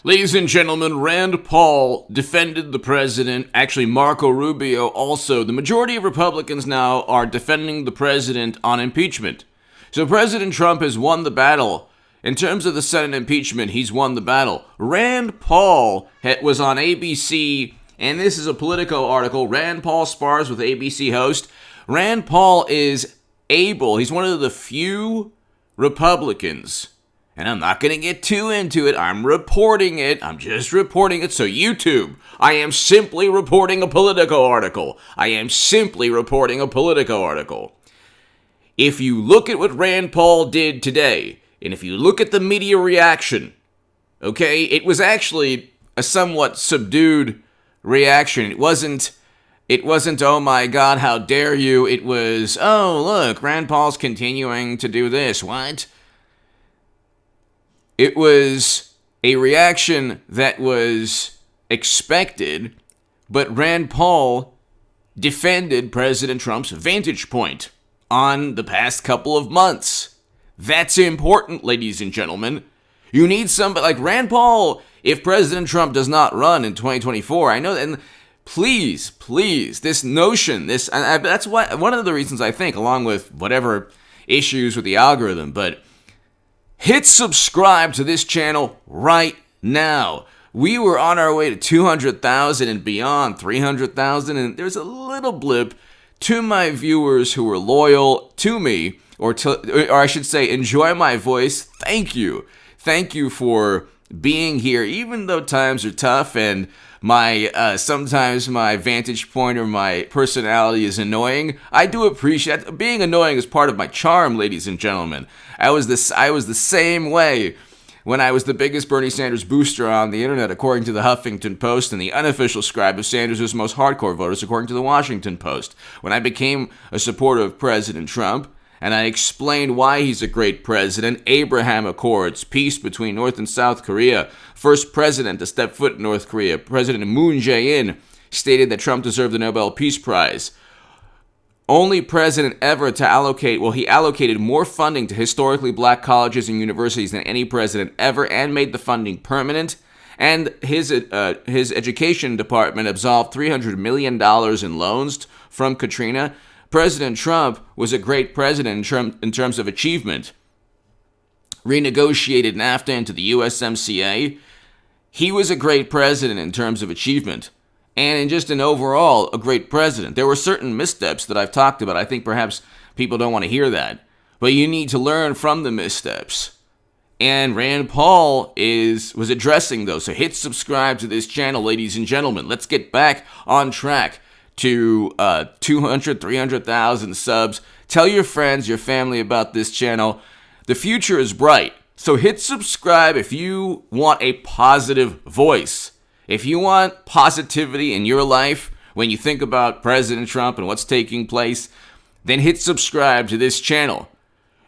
Ladies and gentlemen, Rand Paul defended the president. Actually, Marco Rubio also. The majority of Republicans now are defending the president on impeachment. So President Trump has won the battle. In terms of the Senate impeachment, he's won the battle. Rand Paul was on ABC, and this is a Politico article. Rand Paul spars with ABC host. Rand Paul is able, he's one of the few Republicans, and I'm not going to get too into it. I'm reporting it. I'm just reporting it. So YouTube, I am simply reporting a Politico article. If you look at what Rand Paul did today, and if you look at the media reaction, okay, it was actually a somewhat subdued reaction. It wasn't, oh my God, how dare you? It was, oh, look, Rand Paul's continuing to do this. What? It was a reaction that was expected, but Rand Paul defended President Trump's vantage point on the past couple of months. That's important, ladies and gentlemen. You need somebody like Rand Paul. If President Trump does not run in 2024, I know, and please, this notion, that's one of the reasons I think, along with whatever issues with the algorithm, but hit subscribe to this channel right now. We were on our way to 200,000 and beyond, 300,000, and there's a little blip. To my viewers who are loyal to me, or I should say, enjoy my voice, thank you. Thank you for being here, even though times are tough and sometimes my vantage point or my personality is annoying. I do appreciate being annoying is part of my charm, ladies and gentlemen. I was the same way when I was the biggest Bernie Sanders booster on the internet, according to the Huffington Post, and the unofficial scribe of Sanders' most hardcore voters, according to the Washington Post. When I became a supporter of President Trump, and I explained why he's a great president, Abraham Accords, peace between North and South Korea, first president to step foot in North Korea, President Moon Jae-in, stated that Trump deserved the Nobel Peace Prize. Only president ever to he allocated more funding to historically black colleges and universities than any president ever, and made the funding permanent. And his education department absolved $300 million in loans from Katrina. President Trump was a great president in terms of achievement. Renegotiated NAFTA into the USMCA. He was a great president in terms of achievement. And in just an overall, a great president. There were certain missteps that I've talked about. I think perhaps people don't want to hear that. But you need to learn from the missteps. And Rand Paul was addressing those. So hit subscribe to this channel, ladies and gentlemen. Let's get back on track to 200, 300,000 subs. Tell your friends, your family about this channel. The future is bright. So hit subscribe if you want a positive voice. If you want positivity in your life when you think about President Trump and what's taking place, then hit subscribe to this channel.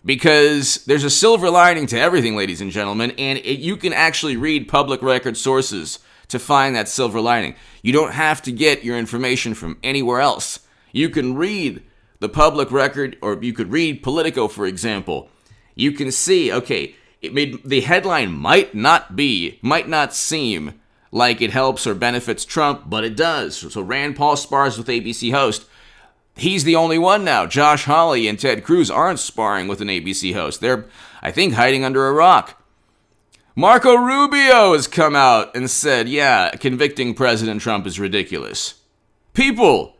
Because there's a silver lining to everything, ladies and gentlemen, and you can actually read public record sources to find that silver lining. You don't have to get your information from anywhere else. You can read the public record, or you could read Politico, for example. You can see, okay, the headline might not seem like it helps or benefits Trump, but it does. So Rand Paul spars with ABC host. He's the only one now. Josh Hawley and Ted Cruz aren't sparring with an ABC host. They're, I think, hiding under a rock. Marco Rubio has come out and said, yeah, convicting President Trump is ridiculous. People,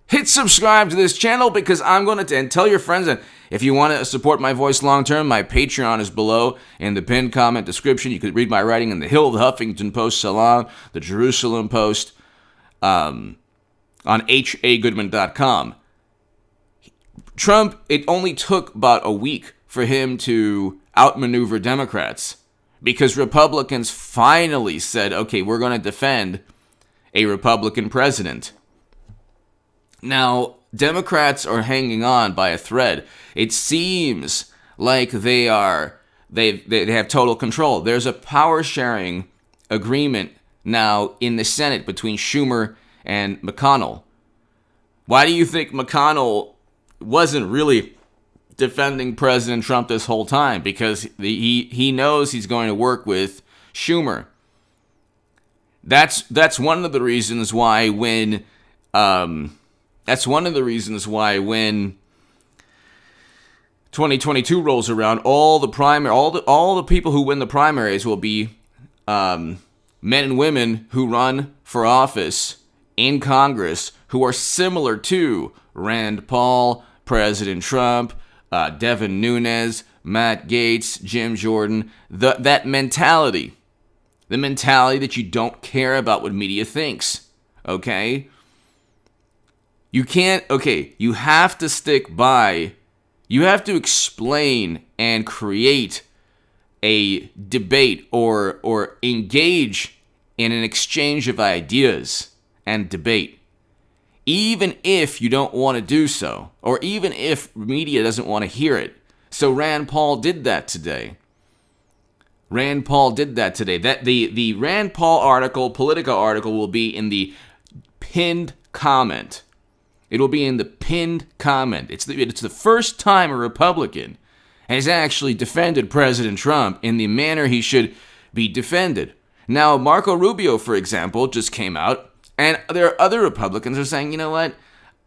hit subscribe to this channel, because I'm going to, and tell your friends that if you want to support my voice long term, my Patreon is below in the pinned comment description. You could read my writing in the Hill, the Huffington Post, Salon, the Jerusalem Post, on hagoodman.com. Trump, it only took about a week for him to outmaneuver Democrats, because Republicans finally said, okay, we're going to defend a Republican president. Now, Democrats are hanging on by a thread. It seems like they have total control. There's a power sharing agreement now in the Senate between Schumer and McConnell. Why do you think McConnell wasn't really defending President Trump this whole time? Because he knows he's going to work with Schumer. That's one of the reasons why when 2022 rolls around, all the people who win the primaries will be men and women who run for office in Congress who are similar to Rand Paul, President Trump, Devin Nunes, Matt Gaetz, Jim Jordan. That mentality, the mentality that you don't care about what media thinks. Okay? You have to stick by. You have to explain and create a debate or engage in an exchange of ideas and debate, even if you don't want to do so, or even if media doesn't want to hear it. So Rand Paul did that today. That the Rand Paul article, Politico article, will be in the pinned comment. It'll be in the pinned comment. It's the first time a Republican has actually defended President Trump in the manner he should be defended. Now, Marco Rubio, for example, just came out, and there are other Republicans who are saying, you know what?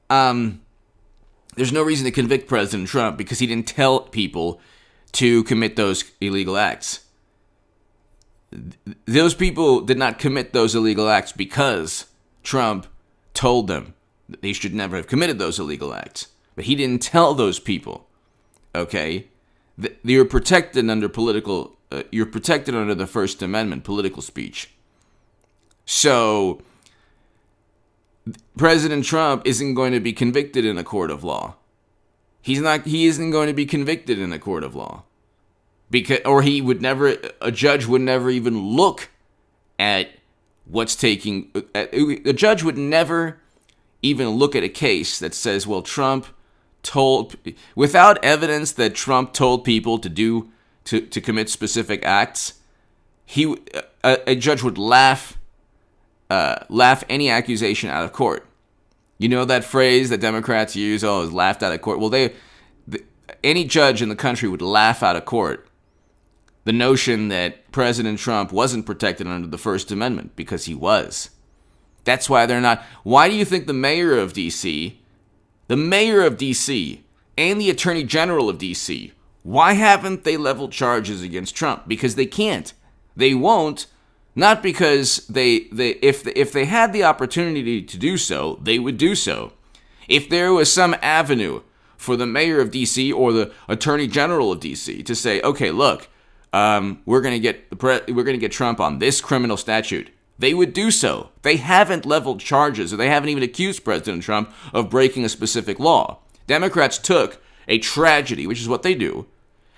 There's no reason to convict President Trump because he didn't tell people to commit those illegal acts. Those people did not commit those illegal acts because Trump told them that they should never have committed those illegal acts. But he didn't tell those people. Okay? You're protected under you're protected under the First Amendment, political speech. So President Trump isn't going to be convicted in a court of law. He isn't going to be convicted in a court of law. A judge would never even look at a judge would never even look at a case that says, well, Trump without evidence that Trump told people to commit specific acts, a judge would laugh any accusation out of court. You know that phrase that Democrats use, oh, is laughed out of court? Well, any judge in the country would laugh out of court the notion that President Trump wasn't protected under the First Amendment, because he was. That's why they're not. Why do you think the mayor of D.C., and the Attorney General of D.C., why haven't they leveled charges against Trump? Because they can't. They won't. Not because if they had the opportunity to do so, they would do so. If there was some avenue for the mayor of D.C. or the Attorney General of D.C. to say, okay, look, we're gonna get Trump on this criminal statute, they would do so. They haven't leveled charges, or they haven't even accused President Trump of breaking a specific law. Democrats took a tragedy, which is what they do,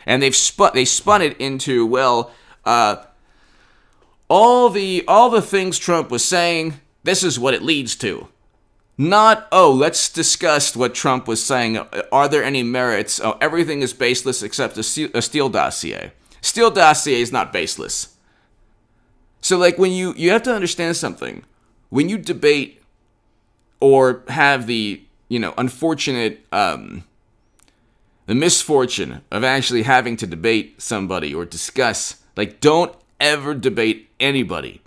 and they spun it into, well, all the things Trump was saying, this is what it leads to. Not, oh, let's discuss what Trump was saying. Are there any merits? Oh, everything is baseless except a Steele dossier. Steele dossier is not baseless. So, like, when you have to understand something. When you debate or have the, unfortunate, the misfortune of actually having to debate somebody or discuss, like, don't ever debate anybody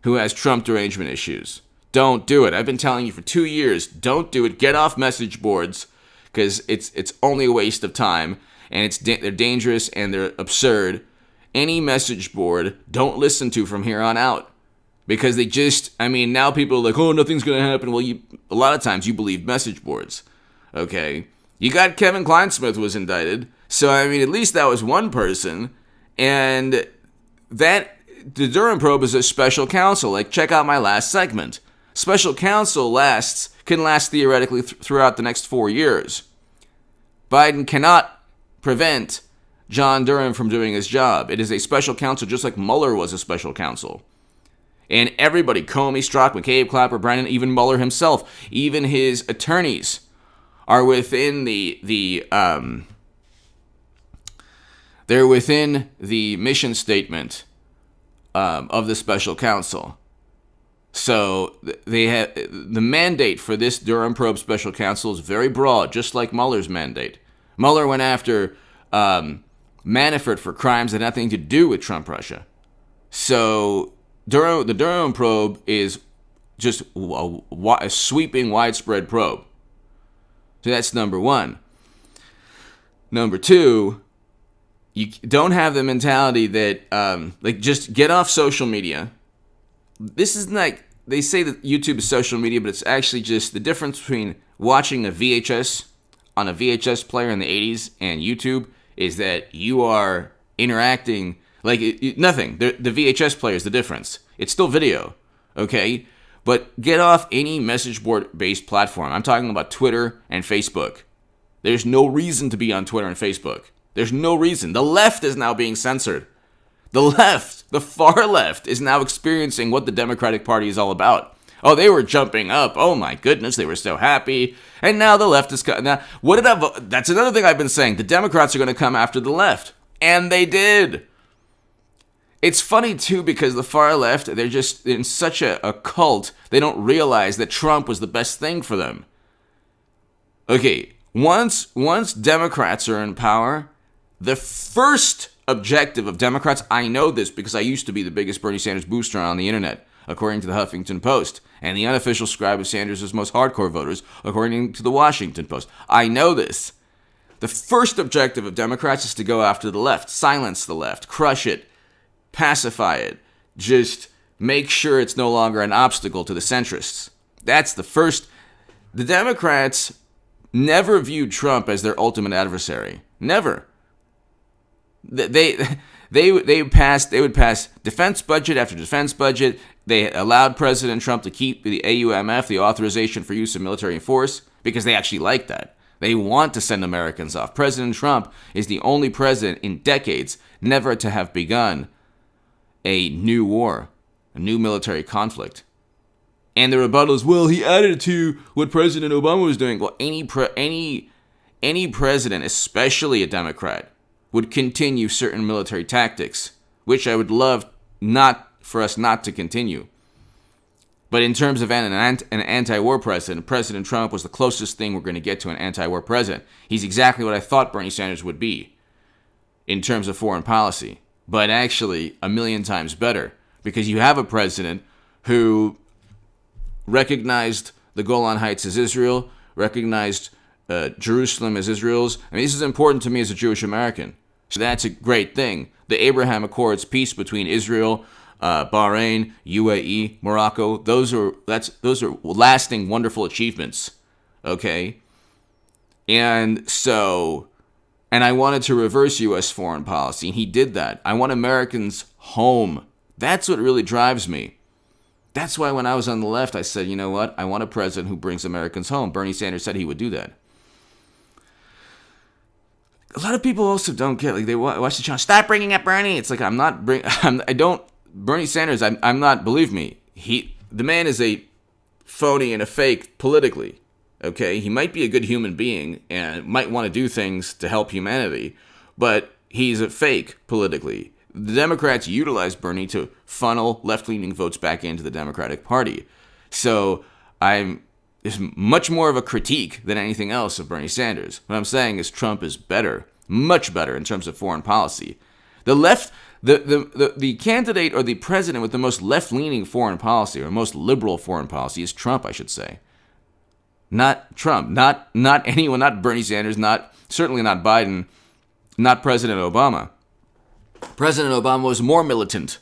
who has Trump derangement issues. Don't do it. I've been telling you for 2 years, don't do it. Get off message boards, because it's only a waste of time, and they're dangerous and they're absurd. Any message board, don't listen to from here on out, because now people are like, oh, nothing's going to happen. Well, a lot of times you believe message boards, okay? You got Kevin Kleinsmith was indicted, so, at least that was one person, and the Durham probe is a special counsel. Like, check out my last segment. Special counsel can last theoretically throughout the next 4 years. Biden cannot prevent John Durham from doing his job. It is a special counsel, just like Mueller was a special counsel. And everybody, Comey, Strzok, McCabe, Clapper, Brennan, even Mueller himself, even his attorneys are within they're within the mission statement of the special counsel. So they have the mandate for this Durham probe special counsel is very broad, just like Mueller's mandate. Mueller went after Manafort for crimes that had nothing to do with Trump Russia. So the Durham probe is just a sweeping, widespread probe. So that's number one. Number two, you don't have the mentality that, just get off social media. This is like, they say that YouTube is social media, but it's actually just the difference between watching a VHS on a VHS player in the 80s and YouTube is that you are interacting like nothing. The VHS player is the difference. It's still video, okay? But get off any message board-based platform. I'm talking about Twitter and Facebook. There's no reason to be on Twitter and Facebook. There's no reason. The left is now being censored. The left, the far left, is now experiencing what the Democratic Party is all about. Oh, they were jumping up. Oh my goodness, they were so happy. And now the left is now. What did I vote? That's another thing I've been saying. The Democrats are going to come after the left, and they did. It's funny too because the far left, they're just in such a cult. They don't realize that Trump was the best thing for them. Okay, once Democrats are in power, the first objective of Democrats, I know this because I used to be the biggest Bernie Sanders booster on the internet, according to the Huffington Post, and the unofficial scribe of Sanders' most hardcore voters, according to the Washington Post. I know this. The first objective of Democrats is to go after the left, silence the left, crush it, pacify it, just make sure it's no longer an obstacle to the centrists. That's the first. The Democrats never viewed Trump as their ultimate adversary. Never. They would pass defense budget after defense budget. They allowed President Trump to keep the AUMF, the authorization for use of military force, because they actually like that. They want to send Americans off. President Trump is the only president in decades never to have begun a new war, a new military conflict. And the rebuttal is, well, he added to what President Obama was doing. Well, any president, especially a Democrat, would continue certain military tactics, which I would love for us not to continue. But in terms of an anti-war president, President Trump was the closest thing we're going to get to an anti-war president. He's exactly what I thought Bernie Sanders would be in terms of foreign policy, but actually a million times better, because you have a president who recognized the Golan Heights as Israel, recognized Jerusalem as Israel's. I mean, this is important to me as a Jewish American. So that's a great thing. The Abraham Accords, peace between Israel, Bahrain, UAE, Morocco, those are lasting, wonderful achievements. Okay? And I wanted to reverse U.S. foreign policy, and he did that. I want Americans home. That's what really drives me. That's why when I was on the left, I said, you know what? I want a president who brings Americans home. Bernie Sanders said he would do that. A lot of people also don't get, like, they watch the channel, stop bringing up Bernie. It's like, Bernie Sanders, I'm not, believe me, the man is a phony and a fake politically, okay? He might be a good human being and might want to do things to help humanity, but he's a fake politically. The Democrats utilize Bernie to funnel left-leaning votes back into the Democratic Party. So it's much more of a critique than anything else of Bernie Sanders. What I'm saying is Trump is better, much better in terms of foreign policy. The left, the candidate or the president with the most left-leaning foreign policy or most liberal foreign policy is Trump, I should say. Not Trump, not anyone, not Bernie Sanders, certainly not Biden, not President Obama. President Obama was more militant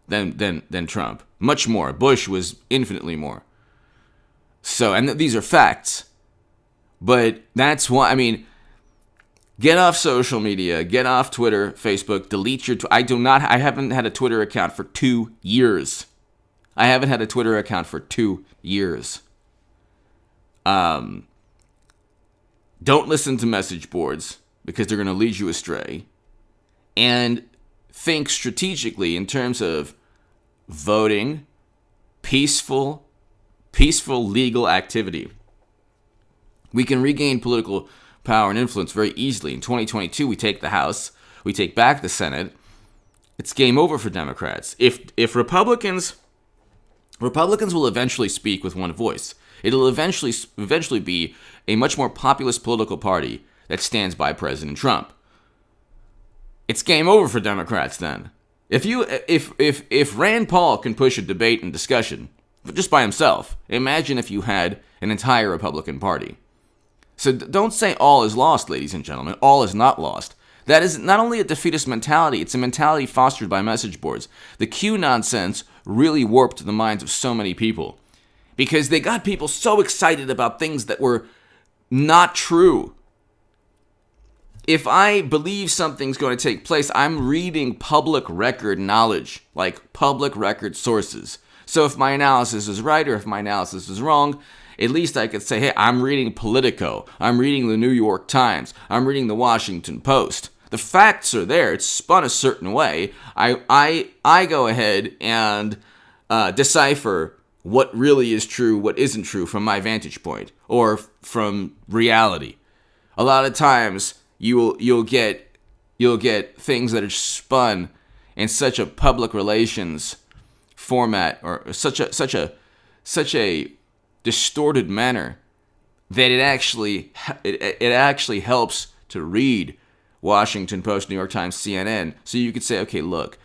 than Trump, much more. Bush was infinitely more. So, and these are facts. But that's why, I mean, get off social media, get off Twitter, Facebook, delete your, I haven't had a Twitter account for 2 years. I haven't had a Twitter account for 2 years. Don't listen to message boards because they're going to lead you astray. And think strategically in terms of voting, peaceful legal activity. We can regain political power and influence very easily. In 2022, we take the House, we take back the Senate. It's game over for Democrats. If Republicans will eventually speak with one voice. It'll eventually be a much more populist political party that stands by President Trump. It's game over for Democrats then. If Rand Paul can push a debate and discussion just by himself, imagine if you had an entire Republican Party. So don't say all is lost, ladies and gentlemen. All is not lost. That is not only a defeatist mentality, it's a mentality fostered by message boards. The Q nonsense really warped the minds of so many people because they got people so excited about things that were not true. If I believe something's going to take place, I'm reading public record knowledge, like public record sources. So if my analysis is right or if my analysis is wrong, at least I could say, hey, I'm reading Politico, I'm reading the New York Times, I'm reading the Washington Post. The facts are there. It's spun a certain way. I go ahead and decipher what really is true, what isn't true from my vantage point or from reality. A lot of times you'll get things that are spun in such a public relations format or such a distorted manner that it actually helps to read Washington Post, New York Times, CNN. So you could say, okay, look,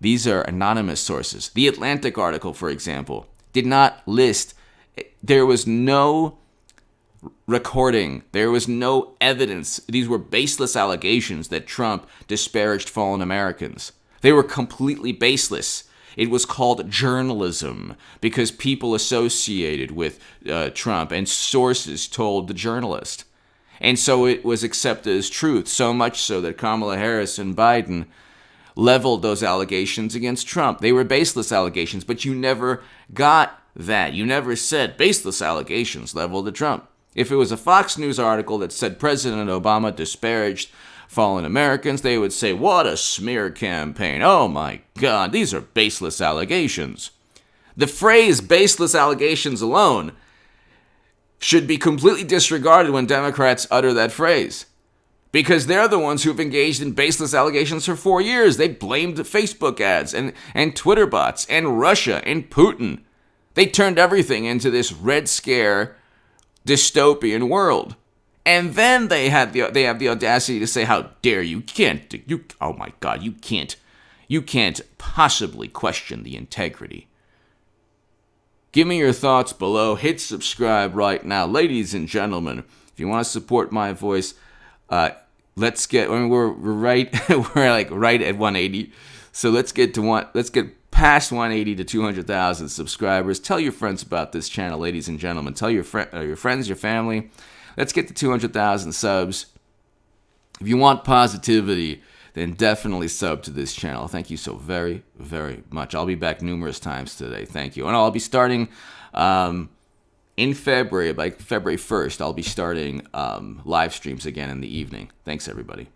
these are anonymous sources. The Atlantic article, for example, did not list. There was no recording. There was no evidence. These were baseless allegations that Trump disparaged fallen Americans. They were completely baseless. It was called journalism because people associated with Trump and sources told the journalist. And so it was accepted as truth, so much so that Kamala Harris and Biden leveled those allegations against Trump. They were baseless allegations, but you never got that. You never said baseless allegations leveled at Trump. If it was a Fox News article that said President Obama disparaged fallen Americans, they would say, what a smear campaign. Oh my God, these are baseless allegations. The phrase baseless allegations alone should be completely disregarded when Democrats utter that phrase. Because they're the ones who've engaged in baseless allegations for 4 years. They blamed Facebook ads and Twitter bots and Russia and Putin. They turned everything into this Red Scare dystopian world. And then they have the audacity to say, how dare you? Oh my God, you can't possibly question the integrity. Give me your thoughts below. Hit subscribe right now. Ladies and gentlemen, if you want to support my voice, let's get, we're right at 180. So let's get past 180 to 200,000 subscribers. Tell your friends about this channel, ladies and gentlemen. Tell your friends, your family. Let's get to 200,000 subs. If you want positivity, then definitely sub to this channel. Thank you so very, very much. I'll be back numerous times today. Thank you. And I'll be starting in February, like February 1st, I'll be starting live streams again in the evening. Thanks, everybody.